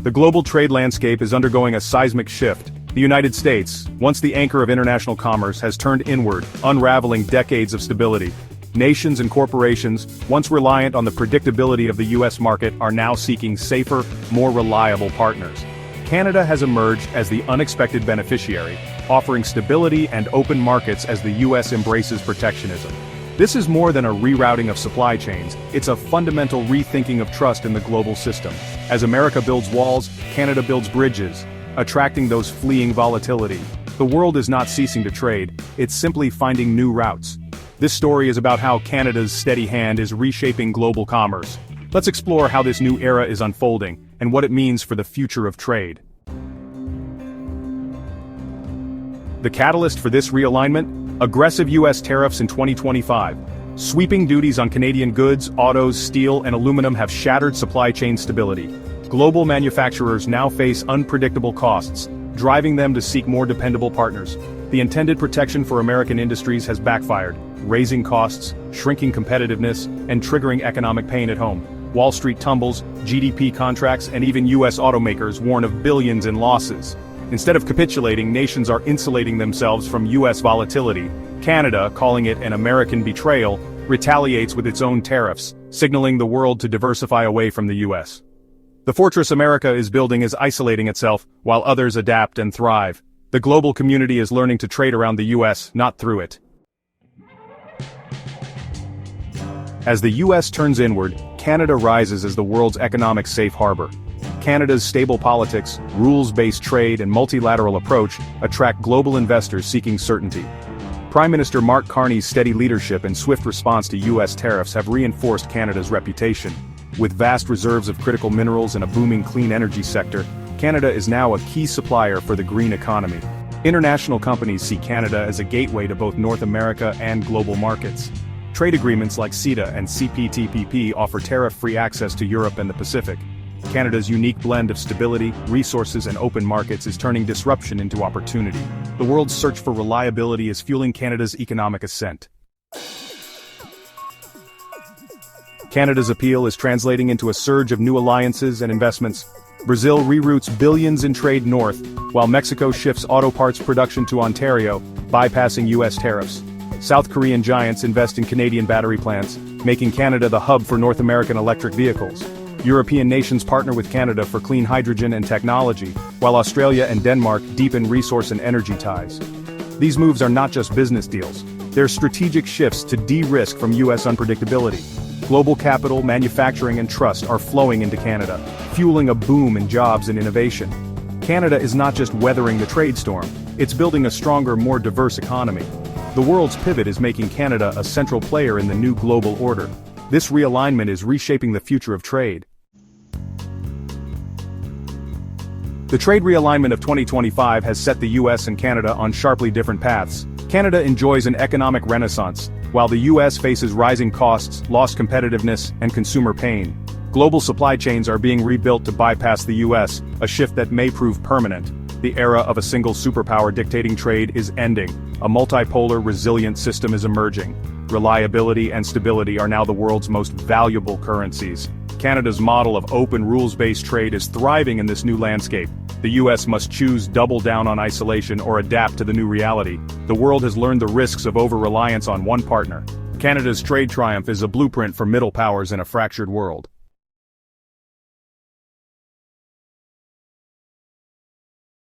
The global trade landscape is undergoing a seismic shift. The United States, once the anchor of international commerce, has turned inward, unraveling decades of stability. Nations and corporations, once reliant on the predictability of the U.S. market, are now seeking safer, more reliable partners. Canada has emerged as the unexpected beneficiary, offering stability and open markets as the U.S. embraces protectionism. This is more than a rerouting of supply chains, it's a fundamental rethinking of trust in the global system. As America builds walls, Canada builds bridges, attracting those fleeing volatility. The world is not ceasing to trade, it's simply finding new routes. This story is about how Canada's steady hand is reshaping global commerce. Let's explore how this new era is unfolding, and what it means for the future of trade. The catalyst for this realignment? Aggressive U.S. tariffs in 2025. Sweeping duties on Canadian goods, autos, steel, and aluminum have shattered supply chain stability. Global manufacturers now face unpredictable costs, driving them to seek more dependable partners. The intended protection for American industries has backfired, raising costs, shrinking competitiveness, and triggering economic pain at home. Wall Street tumbles, GDP contracts, and even U.S. automakers warn of billions in losses. Instead of capitulating, nations are insulating themselves from U.S. volatility. Canada, calling it an American betrayal, retaliates with its own tariffs, signaling the world to diversify away from the U.S. The fortress America is building is isolating itself, while others adapt and thrive. The global community is learning to trade around the U.S., not through it. As the U.S. turns inward, Canada rises as the world's economic safe harbor. Canada's stable politics, rules-based trade, and multilateral approach attract global investors seeking certainty. Prime Minister Mark Carney's steady leadership and swift response to U.S. tariffs have reinforced Canada's reputation. With vast reserves of critical minerals and a booming clean energy sector, Canada is now a key supplier for the green economy. International companies see Canada as a gateway to both North America and global markets. Trade agreements like CETA and CPTPP offer tariff-free access to Europe and the Pacific. Canada's unique blend of stability, resources, and open markets is turning disruption into opportunity. The world's search for reliability is fueling Canada's economic ascent. Canada's appeal is translating into a surge of new alliances and investments. Brazil reroutes billions in trade north, while Mexico shifts auto parts production to Ontario, bypassing U.S. tariffs. South Korean giants invest in Canadian battery plants, making Canada the hub for North American electric vehicles. European nations partner with Canada for clean hydrogen and technology, while Australia and Denmark deepen resource and energy ties. These moves are not just business deals, they're strategic shifts to de-risk from U.S. unpredictability. Global capital, manufacturing, and trust are flowing into Canada, fueling a boom in jobs and innovation. Canada is not just weathering the trade storm, it's building a stronger, more diverse economy. The world's pivot is making Canada a central player in the new global order. This realignment is reshaping the future of trade. The trade realignment of 2025 has set the US and Canada on sharply different paths. Canada enjoys an economic renaissance, while the US faces rising costs, lost competitiveness, and consumer pain. Global supply chains are being rebuilt to bypass the US, a shift that may prove permanent. The era of a single superpower dictating trade is ending. A multipolar, resilient system is emerging. Reliability and stability are now the world's most valuable currencies. Canada's model of open, rules-based trade is thriving in this new landscape. The US must choose double down on isolation or adapt to the new reality. The world has learned the risks of over-reliance on one partner. Canada's trade triumph is a blueprint for middle powers in a fractured world.